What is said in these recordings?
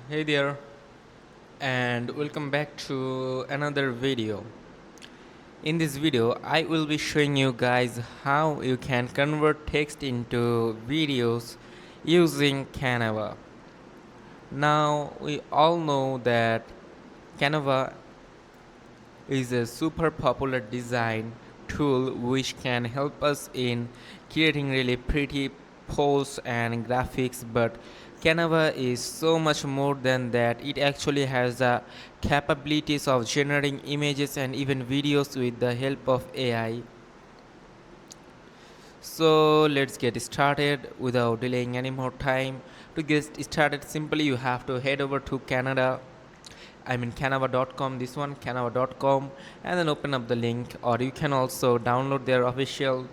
Hey there, and welcome back to another video. In this video, I will be showing you guys how you can convert text into videos using Canva. Now, we all know that Canva is a super popular design tool which can help us in creating really pretty posts and graphics, but Canva is so much more than that. It actually has the capabilities of generating images and even videos with the help of AI. So let's get started without delaying any more time. To get started, simply you have to head over to canva.com, this one canva.com, and then open up the link, or you can also download their official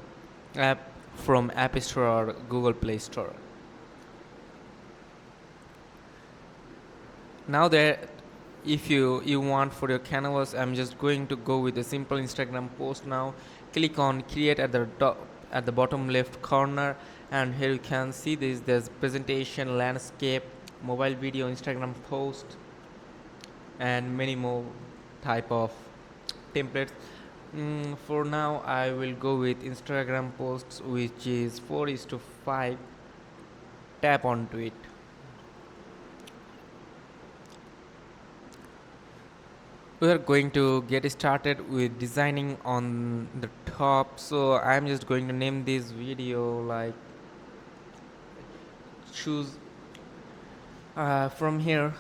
app from App Store or Google Play Store. Now that if you want for your canvas, I'm just going to go with a simple Instagram post. Now click on create at the at the bottom left corner, and here you can see there's presentation, landscape, mobile video, Instagram post, and many more type of templates. For now, I will go with Instagram posts, which is 4:5. Tap onto it. We are going to get started with designing on the top. So I'm just going to name this video like choose. From here,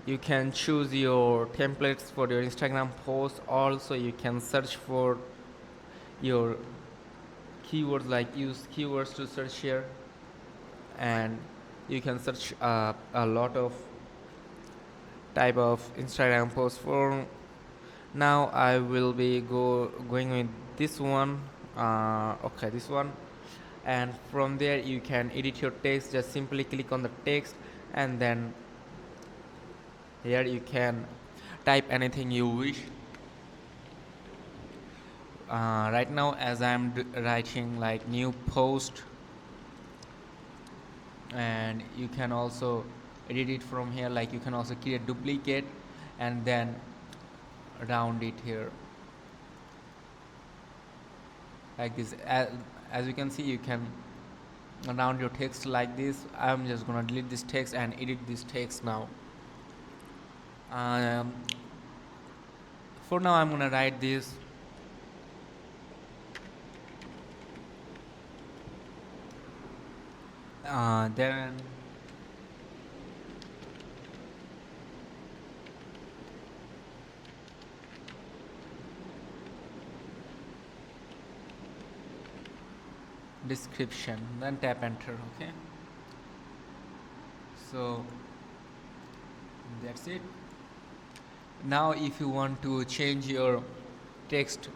you can choose your templates for your Instagram post. Also, you can search for your keywords, like use keywords to search here, and you can search a lot of type of Instagram posts. For now, I will be going with this one. Okay, this one, and from there you can edit your text. Just simply click on the text, and then here you can type anything you wish. Right now, as I'm writing like new post, and you can also edit it from here, like you can also create duplicate and then round it here like this. As you can see, you can round your text like this. I'm just gonna delete this text and edit this text now. um, for now I'm gonna write this then description, then tap enter. Okay, so that's it. Now if you want to change your text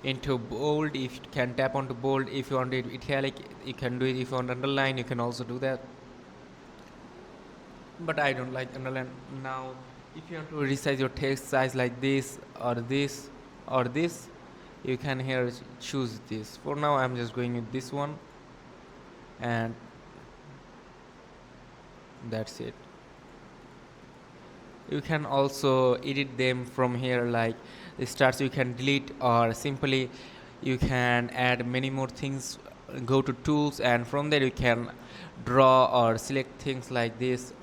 into bold, if you can tap onto bold. If you want it italic, you can do it. If you want underline, you can also do that, but I don't like underline. Now if you want to resize your text size like this or this or this, you can here choose this. For now I'm just going with this one, and that's it. You can also edit them from here, like the starts you can delete, or simply you can add many more things. Go to tools, and from there you can draw or select things like this.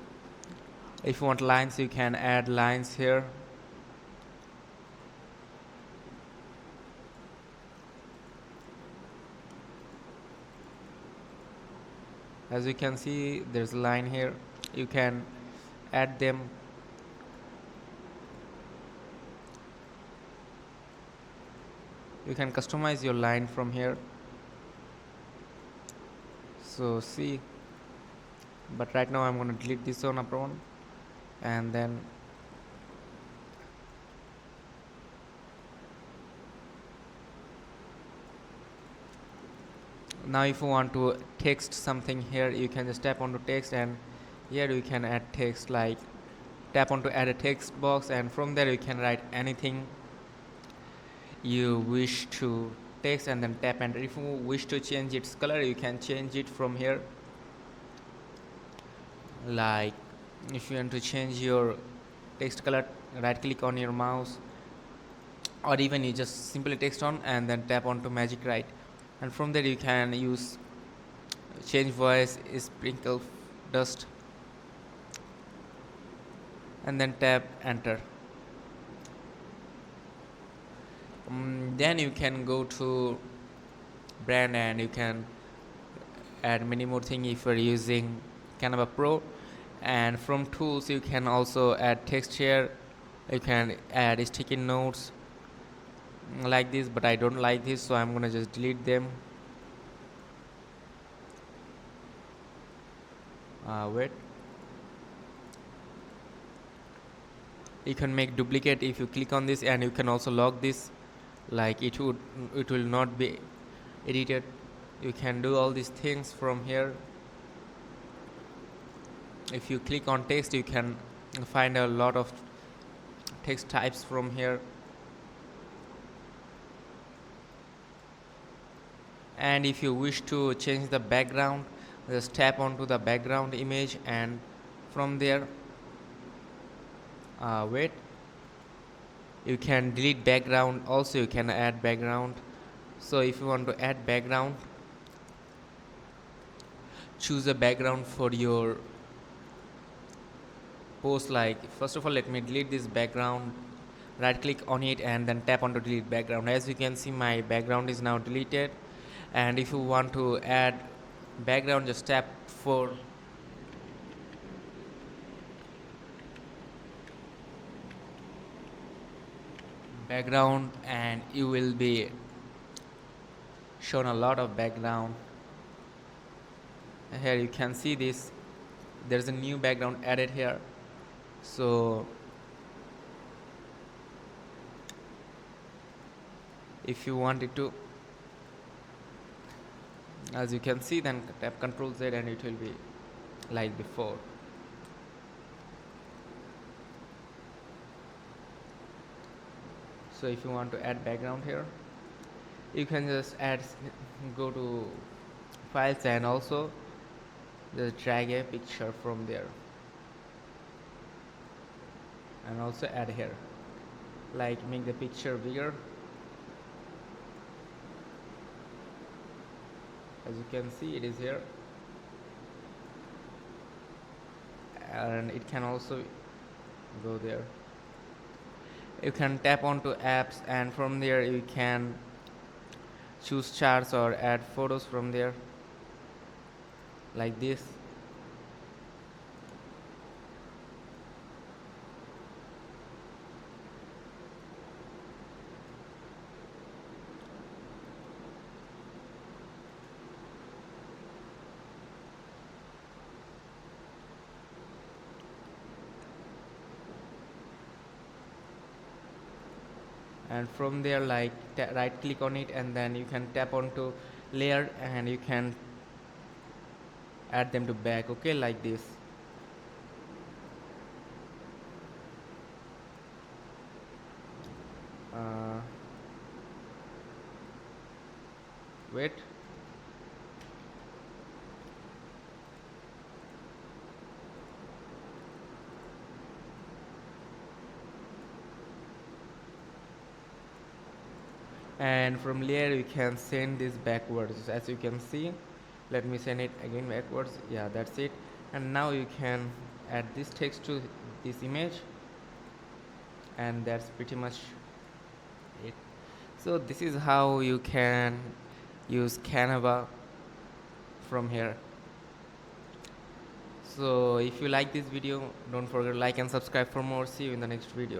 If you want lines, you can add lines here. As you can see, there's a line here. You can add them. You can customize your line from here. So see, but right now I'm going to delete this one upper one, and then now if you want to text something here, you can just tap onto text, and here you can add text, like tap onto add a text box, and from there you can write anything you wish to text, and then tap enter. If you wish to change its color, you can change it from here, like If you want to change your text color, right click on your mouse, or even you just simply text on and then tap onto magic write, and from there you can use change voice, sprinkle dust, and then tap enter. Then you can go to brand and you can add many more things if you're using Canva Pro. And from tools you can also add text here, you can add sticky notes like this, but I don't like this, so I'm gonna just delete them. Wait, you can make duplicate if you click on this, and you can also lock this, like it will not be edited. You can do all these things from here. If you click on text, you can find a lot of text types from here. And if you wish to change the background, just tap onto the background image, and from there wait, you can delete background, also you can add background. So if you want to add background, choose a background for your post. Like, first of all, let me delete this background, right click on it and then tap on to delete background. As you can see, my background is now deleted. And if you want to add background, just tap for background and you will be shown a lot of background. Here you can see this, there's a new background added here. So if you wanted to, as you can see, then tap Ctrl Z and it will be like before. So if you want to add background here, you can just add, go to files and also just drag a picture from there and also add here, like make the picture bigger. As you can see, it is here, and it can also go there. You can tap onto apps, and from there you can choose charts or add photos from there like this. And from there, like, right click on it and then you can tap onto layer and you can add them to back, okay, like this. uh, Wait, and from layer you can send this backwards, as you can see. Let me send it again backwards. Yeah, that's it. And now you can add this text to this image, and that's pretty much it. So this is how you can use Canva from here. So if you like this video, don't forget to like and subscribe for more. See you in the next video.